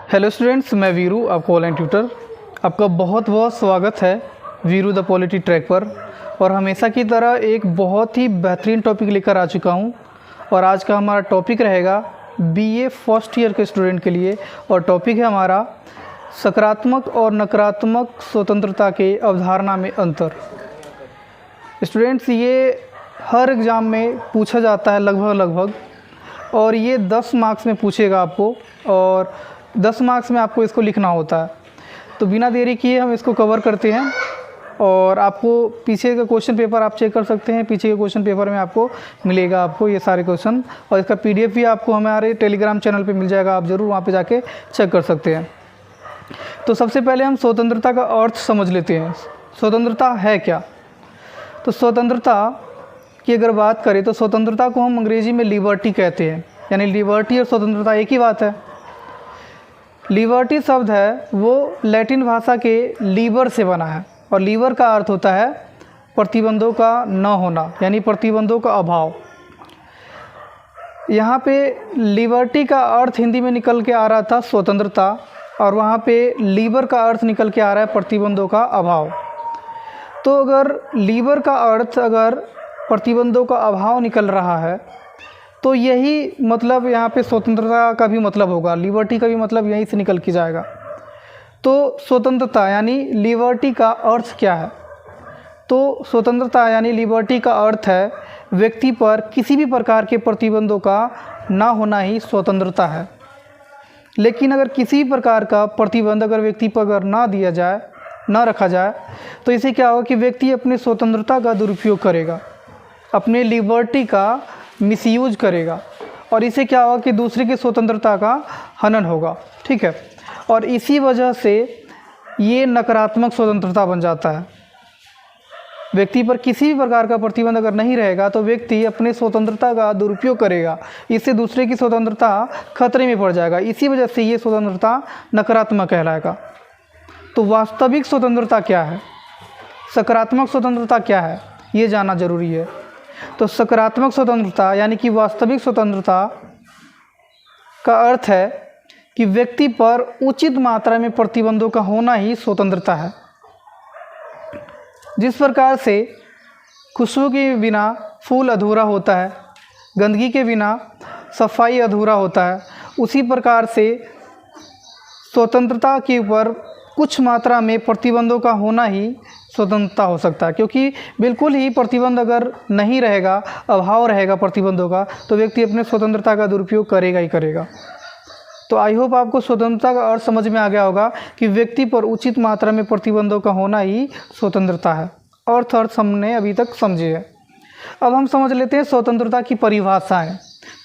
Hello students, मैं वीरू, आपका online tutor. आपका बहुत बहुत स्वागत है वीरू द पॉलिटी ट्रैक पर। और हमेशा की तरह एक बहुत ही बेहतरीन टॉपिक लेकर आ चुका हूं। और आज का हमारा टॉपिक रहेगा बीए फर्स्ट ईयर के स्टूडेंट के लिए। और टॉपिक है हमारा सकारात्मक और नकारात्मक स्वतंत्रता के अवधारणा में अंतर। स्टूडेंट्स, ये हर एग्ज़ाम में पूछा जाता है लगभग, और ये 10 मार्क्स में पूछेगा आपको, और 10 मार्क्स में आपको इसको लिखना होता है। तो बिना देरी किए हम इसको कवर करते हैं। और आपको पीछे का क्वेश्चन पेपर आप चेक कर सकते हैं। पीछे के क्वेश्चन पेपर में आपको मिलेगा आपको ये सारे क्वेश्चन, और इसका PDF भी आपको हमारे टेलीग्राम चैनल पे मिल जाएगा। आप ज़रूर वहाँ पे जाके चेक कर सकते हैं। तो सबसे पहले हम स्वतंत्रता का अर्थ समझ लेते हैं। स्वतंत्रता है क्या? तो स्वतंत्रता की अगर बात करें तो स्वतंत्रता को हम अंग्रेजी में लिबर्टी कहते हैं। यानी लिबर्टी और स्वतंत्रता एक ही बात है। लिबर्टी शब्द है वो लैटिन भाषा के लीबर से बना है, और लीबर का अर्थ होता है प्रतिबंधों का न होना, यानी प्रतिबंधों का अभाव। यहाँ पे लिबर्टी का अर्थ हिंदी में निकल के आ रहा था स्वतंत्रता, और वहाँ पे लीबर का अर्थ निकल के आ रहा है प्रतिबंधों का अभाव। तो अगर लीबर का अर्थ अगर प्रतिबंधों का अभाव निकल रहा है, तो यही मतलब यहाँ पे स्वतंत्रता का भी मतलब होगा। लिबर्टी का भी मतलब यहीं से निकल के जाएगा। तो स्वतंत्रता यानी लिबर्टी का अर्थ क्या है? तो स्वतंत्रता यानी लिबर्टी का अर्थ है व्यक्ति पर किसी भी प्रकार के प्रतिबंधों का ना होना ही स्वतंत्रता है। लेकिन अगर किसी भी प्रकार का प्रतिबंध अगर व्यक्ति पर अगर ना दिया जाए, ना रखा जाए, तो इससे क्या होगा कि व्यक्ति अपनी स्वतंत्रता का दुरुपयोग करेगा, अपने लिबर्टी का मिसयूज करेगा, और इससे क्या होगा कि दूसरे की स्वतंत्रता का हनन होगा। ठीक है। और इसी वजह से ये नकारात्मक स्वतंत्रता बन जाता है। व्यक्ति पर किसी भी प्रकार का प्रतिबंध अगर नहीं रहेगा तो व्यक्ति अपने स्वतंत्रता का दुरुपयोग करेगा, इससे दूसरे की स्वतंत्रता खतरे में पड़ जाएगा। इसी वजह से ये स्वतंत्रता नकारात्मक कहलाएगा। तो वास्तविक स्वतंत्रता क्या है, सकारात्मक स्वतंत्रता क्या है, ये जानना जरूरी है। तो सकारात्मक स्वतंत्रता यानी कि वास्तविक स्वतंत्रता का अर्थ है कि व्यक्ति पर उचित मात्रा में प्रतिबंधों का होना ही स्वतंत्रता है। जिस प्रकार से खुशबू के बिना फूल अधूरा होता है, गंदगी के बिना सफाई अधूरा होता है, उसी प्रकार से स्वतंत्रता के ऊपर कुछ मात्रा में प्रतिबंधों का होना ही स्वतंत्रता हो सकता है। क्योंकि बिल्कुल ही प्रतिबंध अगर नहीं रहेगा, अभाव रहेगा प्रतिबंधों का, तो व्यक्ति अपने स्वतंत्रता का दुरुपयोग करेगा ही करेगा। तो आई होप आपको स्वतंत्रता का अर्थ समझ में आ गया होगा कि व्यक्ति पर उचित मात्रा में प्रतिबंधों का होना ही स्वतंत्रता है। अर्थ हमने अभी तक समझे है। अब हम समझ लेते हैं स्वतंत्रता की परिभाषाएँ।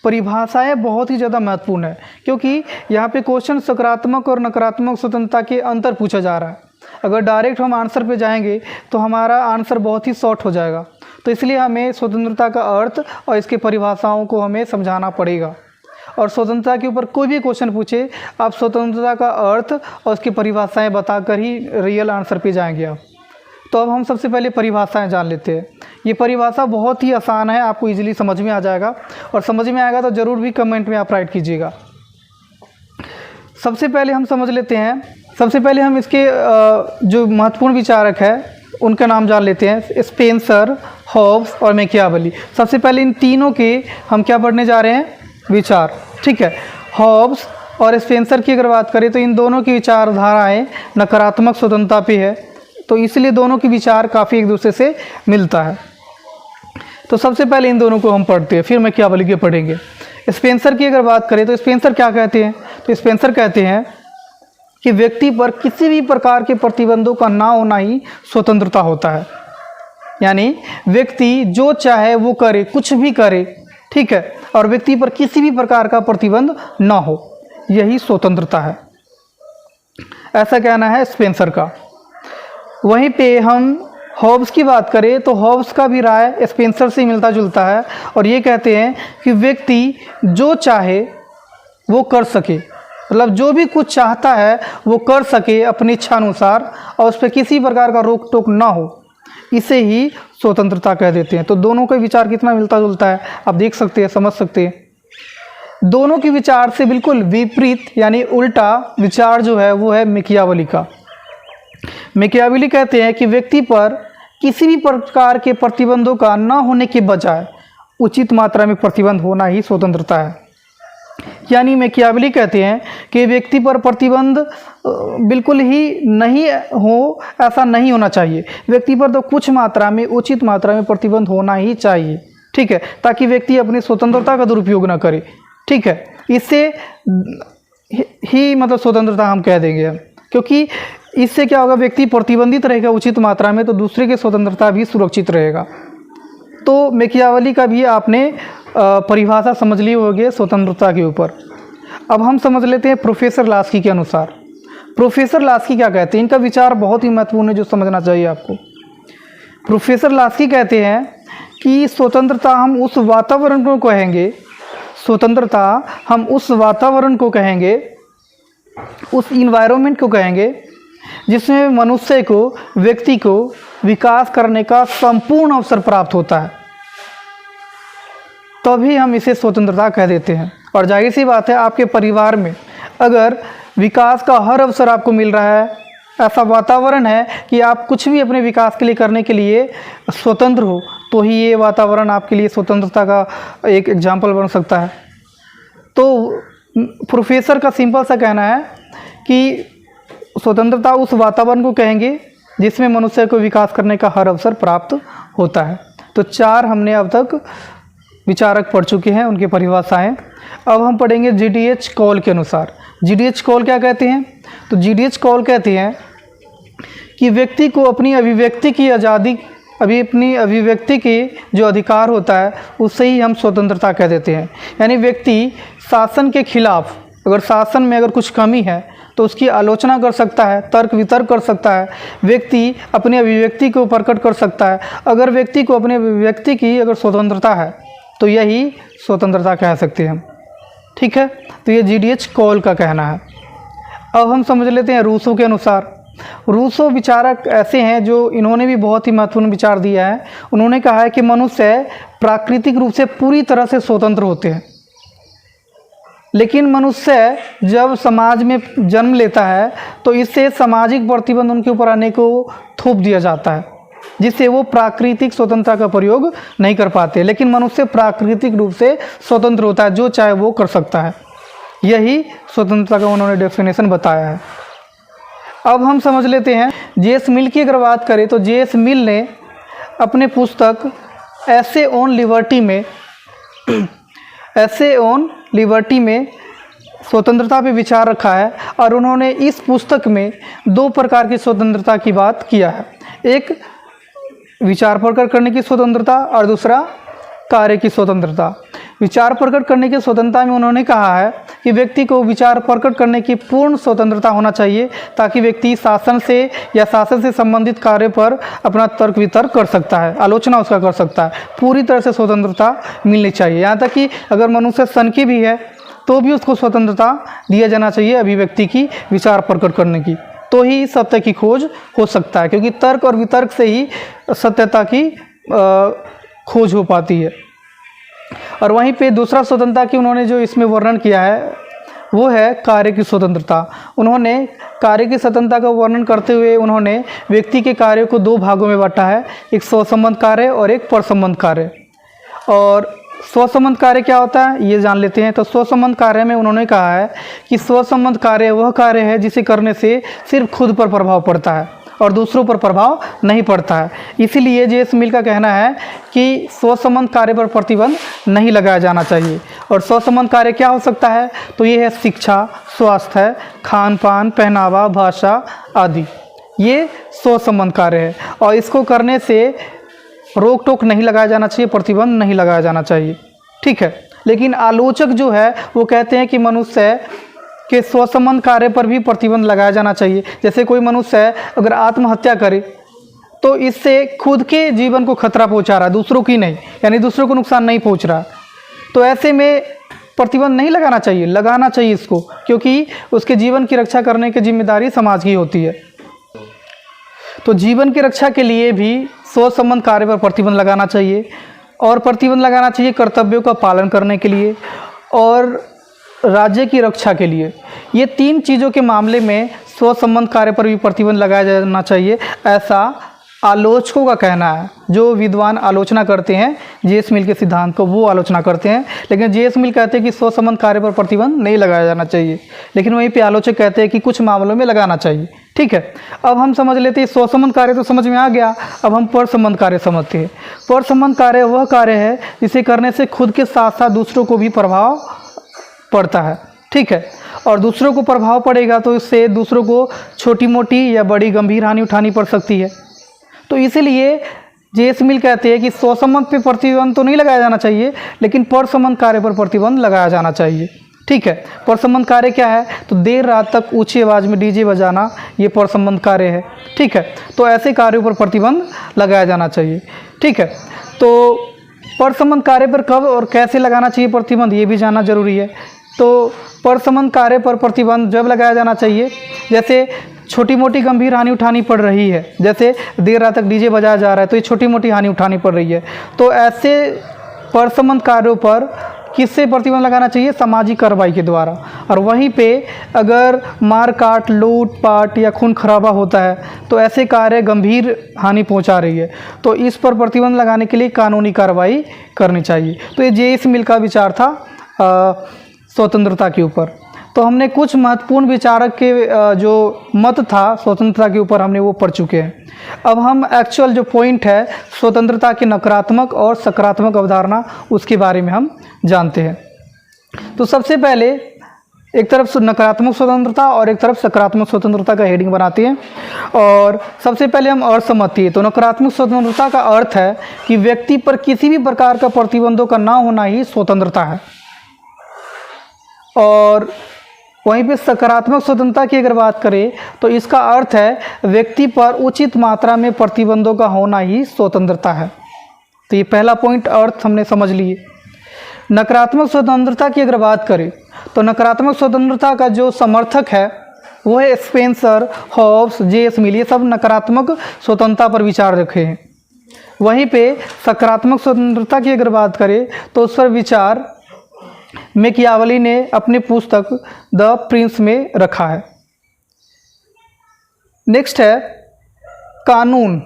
परिभाषाएं बहुत ही ज़्यादा महत्वपूर्ण है, क्योंकि यहाँ पे क्वेश्चन सकारात्मक और नकारात्मक स्वतंत्रता के अंतर पूछा जा रहा है। अगर डायरेक्ट हम आंसर पे जाएंगे तो हमारा आंसर बहुत ही शॉर्ट हो जाएगा। तो इसलिए हमें स्वतंत्रता का अर्थ और इसके परिभाषाओं को हमें समझाना पड़ेगा। और स्वतंत्रता के ऊपर कोई भी क्वेश्चन पूछे, आप स्वतंत्रता का अर्थ और उसकी परिभाषाएँ बताकर ही रियल आंसर पे जाएंगे आप। तो अब हम सबसे पहले परिभाषाएं जान लेते हैं। ये परिभाषा बहुत ही आसान है, आपको इजीली समझ में आ जाएगा, और समझ में आएगा तो ज़रूर भी कमेंट में आप राइट कीजिएगा। सबसे पहले हम समझ लेते हैं, सबसे पहले हम इसके जो महत्वपूर्ण विचारक है उनका नाम जान लेते हैं, स्पेंसर, हॉब्स और मैकियावेली। सबसे पहले इन तीनों के हम क्या पढ़ने जा रहे हैं, विचार। ठीक है। हॉब्स और स्पेंसर की अगर बात करें तो इन दोनों की विचारधाराएँ नकारात्मक स्वतंत्रता पे है, तो इसलिए दोनों के विचार काफ़ी एक दूसरे से मिलता है। तो सबसे पहले इन दोनों को हम पढ़ते हैं, फिर मैकियावेली के पढ़ेंगे। स्पेंसर की अगर बात करें तो स्पेंसर क्या कहते हैं, तो स्पेंसर कहते हैं कि व्यक्ति पर किसी भी प्रकार के प्रतिबंधों का ना होना ही स्वतंत्रता होता है। यानी व्यक्ति जो चाहे वो करे, कुछ भी करे, ठीक है, और व्यक्ति पर किसी भी प्रकार का प्रतिबंध ना हो, यही स्वतंत्रता है। ऐसा कहना है स्पेंसर का। वहीं पे हम हॉब्स की बात करें तो हॉब्स का भी राय स्पेंसर से मिलता जुलता है, और ये कहते हैं कि व्यक्ति जो चाहे वो कर सके, मतलब जो भी कुछ चाहता है वो कर सके अपनी इच्छा अनुसार, और उस पर किसी प्रकार का रोक टोक ना हो, इसे ही स्वतंत्रता कह देते हैं। तो दोनों का विचार कितना मिलता जुलता है आप देख सकते हैं, समझ सकते हैं। दोनों के विचार से बिल्कुल विपरीत यानी उल्टा विचार जो है वो है मैकियावेली का। मैकियावेली कहते हैं कि व्यक्ति पर किसी भी प्रकार के प्रतिबंधों का न होने के बजाय उचित मात्रा में प्रतिबंध होना ही स्वतंत्रता है। यानी मैकियावेली कहते हैं कि व्यक्ति पर प्रतिबंध बिल्कुल ही नहीं हो, ऐसा नहीं होना चाहिए। व्यक्ति पर तो कुछ मात्रा में, उचित मात्रा में प्रतिबंध होना ही चाहिए, ठीक है, ताकि व्यक्ति अपनी स्वतंत्रता का दुरुपयोग ना करे, ठीक है। इससे ही मतलब स्वतंत्रता हम कह देंगे हम, क्योंकि इससे क्या होगा, व्यक्ति प्रतिबंधित रहेगा उचित मात्रा में, तो दूसरे की स्वतंत्रता भी सुरक्षित रहेगा। तो मैकियावेली का भी आपने परिभाषा समझ ली होगी स्वतंत्रता के ऊपर। अब हम समझ लेते हैं प्रोफेसर लास्की के अनुसार। प्रोफेसर लास्की क्या कहते हैं, इनका विचार बहुत ही महत्वपूर्ण है जो समझना चाहिए आपको। प्रोफेसर लास्की कहते हैं कि स्वतंत्रता हम उस वातावरण को कहेंगे, स्वतंत्रता हम उस वातावरण को कहेंगे, उस इन्वायरमेंट को कहेंगे जिसमें मनुष्य को, व्यक्ति को विकास करने का संपूर्ण अवसर प्राप्त होता है, तभी हम इसे स्वतंत्रता कह देते हैं। और जाहिर सी बात है, आपके परिवार में अगर विकास का हर अवसर आपको मिल रहा है, ऐसा वातावरण है कि आप कुछ भी अपने विकास के लिए करने के लिए स्वतंत्र हो, तो ही ये वातावरण आपके लिए स्वतंत्रता का एक एग्जाम्पल बन सकता है। तो प्रोफेसर का सिंपल सा कहना है कि स्वतंत्रता उस वातावरण को कहेंगे जिसमें मनुष्य को विकास करने का हर अवसर प्राप्त होता है। तो 4 हमने अब तक विचारक पढ़ चुके हैं, उनकी परिभाषाएं। अब हम पढ़ेंगे GDH कॉल के अनुसार। GDH कॉल क्या कहते हैं, तो GDH कॉल कहते हैं कि व्यक्ति को अपनी अभिव्यक्ति की आज़ादी, अपनी अभिव्यक्ति के जो अधिकार होता है उससे ही हम स्वतंत्रता कह देते हैं। यानी व्यक्ति शासन के खिलाफ, अगर शासन में अगर कुछ कमी है तो उसकी आलोचना कर सकता है, तर्क वितर्क कर सकता है, व्यक्ति अपनी अभिव्यक्ति को प्रकट कर सकता है। अगर व्यक्ति को अपनी अभिव्यक्ति की अगर स्वतंत्रता है तो यही स्वतंत्रता कह सकते हैं हम, ठीक है। तो ये GDH कॉल का कहना है। अब हम समझ लेते हैं रूसो के अनुसार। रूसो विचारक ऐसे हैं जो इन्होंने भी बहुत ही महत्वपूर्ण विचार दिया है। उन्होंने कहा है कि मनुष्य प्राकृतिक रूप से पूरी तरह से स्वतंत्र होते हैं, लेकिन मनुष्य जब समाज में जन्म लेता है तो इससे सामाजिक प्रतिबंध उनके ऊपर आने को थोप दिया जाता है, जिससे वो प्राकृतिक स्वतंत्रता का प्रयोग नहीं कर पाते। लेकिन मनुष्य प्राकृतिक रूप से स्वतंत्र होता है, जो चाहे वो कर सकता है। यही स्वतंत्रता का उन्होंने डेफिनेशन बताया है। अब हम समझ लेते हैं J.S. मिल की अगर बात करें तो J.S. मिल ने अपने पुस्तक एसे ऑन लिबर्टी में स्वतंत्रता पे विचार रखा है। और उन्होंने इस पुस्तक में 2 प्रकार की स्वतंत्रता की बात किया है। एक विचार प्रकट करने की स्वतंत्रता और दूसरा कार्य की स्वतंत्रता। विचार प्रकट करने की स्वतंत्रता में उन्होंने कहा है कि व्यक्ति को विचार प्रकट करने की पूर्ण स्वतंत्रता होना चाहिए, ताकि व्यक्ति शासन से या शासन से संबंधित कार्य पर अपना तर्क वितर्क कर सकता है, आलोचना उसका कर सकता है। पूरी तरह से स्वतंत्रता मिलनी चाहिए। यहाँ तक कि अगर मनुष्य सनकी भी है तो भी उसको स्वतंत्रता दिया जाना चाहिए अभिव्यक्ति की, विचार प्रकट करने की, तो ही सत्य की खोज हो सकता है, क्योंकि तर्क और वितर्क से ही सत्यता की खोज हो पाती है। और वहीं पे दूसरा स्वतंत्रता की उन्होंने जो इसमें वर्णन किया है वो है कार्य की स्वतंत्रता। उन्होंने कार्य की स्वतंत्रता का वर्णन करते हुए उन्होंने व्यक्ति के कार्य को 2 भागों में बांटा है, एक स्वसंबंध कार्य और एक परसंबंध कार्य। और स्वसंबंध कार्य क्या होता है ये जान लेते हैं। तो स्वसंबंध कार्य में उन्होंने कहा है कि स्वसंबंध कार्य वह कार्य है जिसे करने से सिर्फ खुद पर प्रभाव पड़ता है और दूसरों पर प्रभाव नहीं पड़ता है। इसीलिए J.S. मिल का कहना है कि स्वसंबंध कार्य पर प्रतिबंध नहीं लगाया जाना चाहिए। और स्वसंबंध कार्य क्या हो सकता है, तो ये है शिक्षा, स्वास्थ्य, खान पान, पहनावा, भाषा आदि, ये स्वसंबंध कार्य है। और इसको करने से रोक टोक नहीं लगाया जाना चाहिए, प्रतिबंध नहीं लगाया जाना चाहिए, ठीक है। लेकिन आलोचक जो है वो कहते हैं कि मनुष्य के स्वसंबंध कार्य पर भी प्रतिबंध लगाया जाना चाहिए। जैसे कोई मनुष्य अगर आत्महत्या करे तो इससे खुद के जीवन को खतरा पहुंचा रहा है, दूसरों की नहीं, यानी दूसरों को नुकसान नहीं पहुंच रहा, तो ऐसे में प्रतिबंध नहीं लगाना चाहिए, लगाना चाहिए इसको, क्योंकि उसके जीवन की रक्षा करने की जिम्मेदारी समाज की होती है। तो जीवन की रक्षा के लिए भी स्वसंबंध कार्य पर प्रतिबंध लगाना चाहिए, और प्रतिबंध लगाना चाहिए कर्तव्यों का पालन करने के लिए। और राज्य की रक्षा के लिए। ये 3 चीज़ों के मामले में स्व संबंध कार्य पर भी प्रतिबंध लगाया जाना चाहिए, ऐसा आलोचकों का कहना है। जो विद्वान आलोचना करते हैं जेएस मिल के सिद्धांत को, वो आलोचना करते हैं, लेकिन जेएस मिल कहते हैं कि स्व संबंध कार्य पर प्रतिबंध नहीं लगाया जाना चाहिए, लेकिन वहीं पे आलोचक कहते हैं कि कुछ मामलों में लगाना चाहिए। ठीक है, अब हम समझ लेते हैं स्व संबंध कार्य तो समझ में आ गया, अब हम पर संबंध कार्य समझते हैं। पर संबंध कार्य वह कार्य है जिसे करने से खुद के साथ साथ दूसरों को भी प्रभाव पड़ता है। ठीक है, और दूसरों को प्रभाव पड़ेगा तो इससे दूसरों को छोटी मोटी या बड़ी गंभीर हानि उठानी पड़ सकती है। तो इसीलिए जेएस मिल कहते हैं कि स्व संबंध पे प्रतिबंध तो नहीं लगाया जाना चाहिए, लेकिन पर संबंध कार्य पर प्रतिबंध लगाया जाना चाहिए। ठीक है, पर संबंध कार्य क्या है? तो देर रात तक ऊंची आवाज़ में डीजे बजाना, ये पर संबंध कार्य है। ठीक है, तो ऐसे कार्यों पर प्रतिबंध लगाया जाना चाहिए। ठीक है, तो पर संबंध कार्य पर कब और कैसे लगाना चाहिए प्रतिबंध, ये भी जानना जरूरी है। तो पर संबंध कार्य पर प्रतिबंध जब लगाया जाना चाहिए जैसे छोटी मोटी गंभीर हानि उठानी पड़ रही है, जैसे देर रात तक डीजे बजाया जा रहा है तो ये छोटी मोटी हानि उठानी पड़ रही है, तो ऐसे पर संबंध कार्यों पर किससे प्रतिबंध लगाना चाहिए? सामाजिक कार्रवाई के द्वारा। और वहीं पे अगर मारकाट, लूटपाट या खून खराबा होता है तो ऐसे कार्य गंभीर हानि पहुंचा रही है, तो इस पर प्रतिबंध लगाने के लिए कानूनी कार्रवाई करनी चाहिए। तो ये जेएस मिल का विचार था स्वतंत्रता के ऊपर। तो हमने कुछ महत्वपूर्ण विचारक के जो मत था स्वतंत्रता के ऊपर हमने वो पढ़ चुके हैं। अब हम एक्चुअल जो पॉइंट है स्वतंत्रता की नकारात्मक और सकारात्मक अवधारणा, उसके बारे में हम जानते हैं। तो सबसे पहले एक तरफ नकारात्मक स्वतंत्रता और एक तरफ सकारात्मक स्वतंत्रता का हेडिंग बनाते हैं। और सबसे पहले हम अर्थ समझते हैं। तो नकारात्मक स्वतंत्रता का अर्थ है कि व्यक्ति पर किसी भी प्रकार का प्रतिबंधों का ना होना ही स्वतंत्रता है। और वहीं पे सकारात्मक स्वतंत्रता की अगर बात करें तो इसका अर्थ है व्यक्ति पर उचित मात्रा में प्रतिबंधों का होना ही स्वतंत्रता है। तो ये पहला पॉइंट अर्थ हमने समझ लिए। नकारात्मक स्वतंत्रता की अगर बात करें तो नकारात्मक स्वतंत्रता का जो समर्थक है वो है स्पेंसर, हॉब्स, जेएस मिल, ये सब नकारात्मक स्वतंत्रता पर विचार रखे हैं। वहीं पे सकारात्मक स्वतंत्रता की अगर बात करें तो उस पर विचार मैकियावेली ने अपनी पुस्तक द प्रिंस में रखा है। नेक्स्ट है कानून।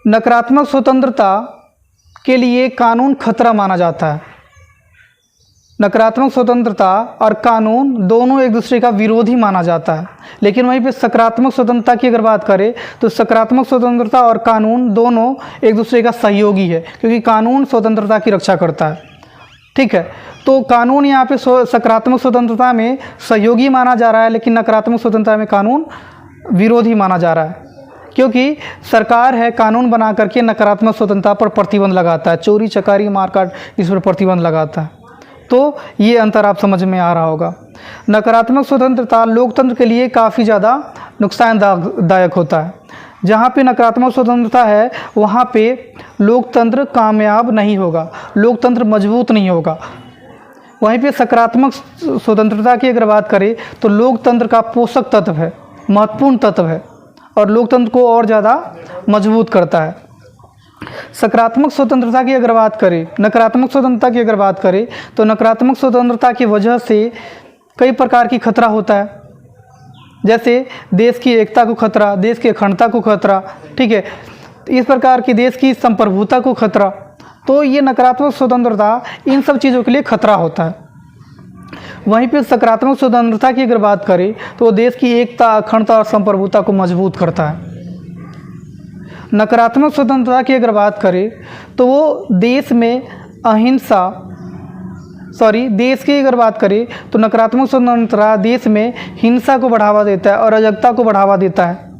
नकारात्मक स्वतंत्रता के लिए कानून खतरा माना जाता है। नकारात्मक स्वतंत्रता और कानून दोनों एक दूसरे का विरोधी माना जाता है, लेकिन वहीं पे सकारात्मक स्वतंत्रता की अगर बात करें तो सकारात्मक स्वतंत्रता और कानून दोनों एक दूसरे का सहयोगी है, क्योंकि कानून स्वतंत्रता की रक्षा करता है। ठीक है, तो कानून यहाँ पे सकारात्मक स्वतंत्रता में सहयोगी माना जा रहा है, लेकिन नकारात्मक स्वतंत्रता में कानून विरोधी माना जा रहा है, क्योंकि सरकार है कानून बना करके नकारात्मक स्वतंत्रता पर प्रतिबंध लगाता है, चोरी चकारी मारकाट इस पर प्रतिबंध लगाता है। तो ये अंतर आप समझ में आ रहा होगा। नकारात्मक स्वतंत्रता लोकतंत्र के लिए काफ़ी ज़्यादा नुकसानदायक होता है। जहाँ पे नकारात्मक स्वतंत्रता है वहाँ पे लोकतंत्र कामयाब नहीं होगा, लोकतंत्र मजबूत नहीं होगा। वहीं पे सकारात्मक स्वतंत्रता की अगर बात करें तो लोकतंत्र का पोषक तत्व है, महत्वपूर्ण तत्व है और लोकतंत्र को और ज़्यादा मजबूत करता है। सकारात्मक स्वतंत्रता की अगर बात करें, नकारात्मक स्वतंत्रता की अगर बात करें तो नकारात्मक स्वतंत्रता की वजह से कई प्रकार की खतरा होता है, जैसे देश की एकता को खतरा, देश की अखंडता को खतरा। ठीक है, इस प्रकार की देश की संप्रभुता को खतरा। तो ये नकारात्मक स्वतंत्रता इन सब चीज़ों के लिए खतरा होता है। वहीं पे सकारात्मक स्वतंत्रता की अगर बात करें तो देश की एकता, अखंडता और संप्रभुता को मजबूत करता है। नकारात्मक स्वतंत्रता की अगर बात करें तो वो देश में देश की अगर बात करें तो नकारात्मक स्वतंत्रता देश में हिंसा को बढ़ावा देता है, अराजकता को बढ़ावा देता है।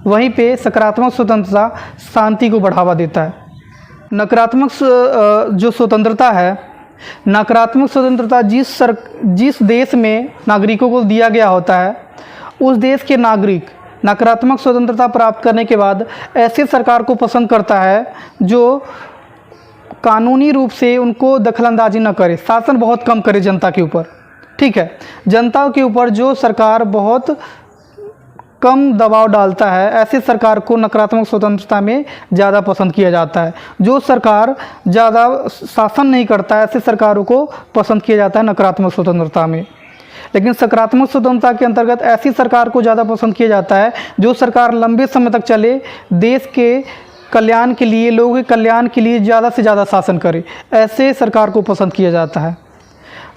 वहीं पे सकारात्मक स्वतंत्रता शांति को बढ़ावा देता है। नकारात्मक जो स्वतंत्रता है, नकारात्मक स्वतंत्रता जिस देश में नागरिकों को दिया गया होता है, उस देश के नागरिक नकारात्मक स्वतंत्रता प्राप्त करने के बाद ऐसे सरकार को पसंद करता है जो कानूनी रूप से उनको दखलंदाजी न करे, शासन बहुत कम करे जनता के ऊपर। ठीक है, जनता के ऊपर जो सरकार बहुत कम दबाव डालता है, ऐसी सरकार को नकारात्मक स्वतंत्रता में ज़्यादा पसंद किया जाता है। जो सरकार ज़्यादा शासन नहीं करता है, ऐसी सरकारों को पसंद किया जाता है नकारात्मक स्वतंत्रता में। लेकिन सकारात्मक स्वतंत्रता के अंतर्गत ऐसी सरकार को ज़्यादा पसंद किया जाता है जो सरकार लंबे समय तक चले, देश के कल्याण के लिए, लोगों के कल्याण के लिए ज़्यादा से ज़्यादा शासन करे, ऐसे सरकार को पसंद किया जाता है।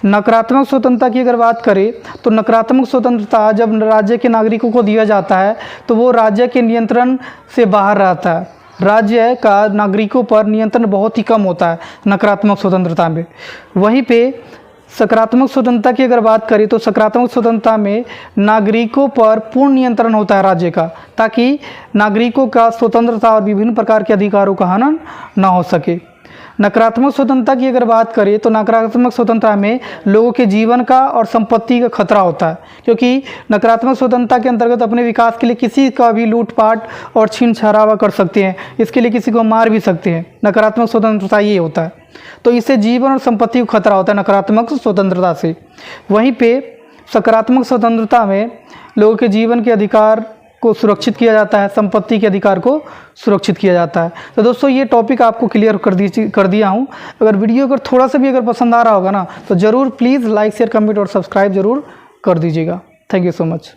नकारात्मक स्वतंत्रता की अगर बात करें तो नकारात्मक स्वतंत्रता जब राज्य के नागरिकों को दिया जाता है तो वो राज्य के नियंत्रण से बाहर रहता है। राज्य का नागरिकों पर नियंत्रण बहुत ही कम होता है नकारात्मक स्वतंत्रता में। वहीं पे सकारात्मक स्वतंत्रता की अगर बात करें तो सकारात्मक स्वतंत्रता में नागरिकों पर पूर्ण नियंत्रण होता है राज्य का, ताकि नागरिकों का स्वतंत्रता और विभिन्न प्रकार के अधिकारों का हनन न हो सके। नकारात्मक स्वतंत्रता की अगर बात करें तो नकारात्मक स्वतंत्रता में लोगों के जीवन का और संपत्ति का खतरा होता है, क्योंकि नकारात्मक स्वतंत्रता के अंतर्गत अपने विकास के लिए किसी का भी लूटपाट और छीन छरावा कर सकते हैं, इसके लिए किसी को मार भी सकते हैं। नकारात्मक स्वतंत्रता ये होता है, तो इससे जीवन और संपत्ति को खतरा होता है नकारात्मक स्वतंत्रता से। वहीं पे सकारात्मक स्वतंत्रता में लोगों के जीवन के अधिकार को सुरक्षित किया जाता है, संपत्ति के अधिकार को सुरक्षित किया जाता है। तो दोस्तों ये टॉपिक आपको क्लियर कर दिया हूँ। अगर वीडियो अगर थोड़ा सा भी अगर पसंद आ रहा होगा ना तो ज़रूर प्लीज़ लाइक शेयर कमेंट और सब्सक्राइब ज़रूर कर दीजिएगा। Thank you so much.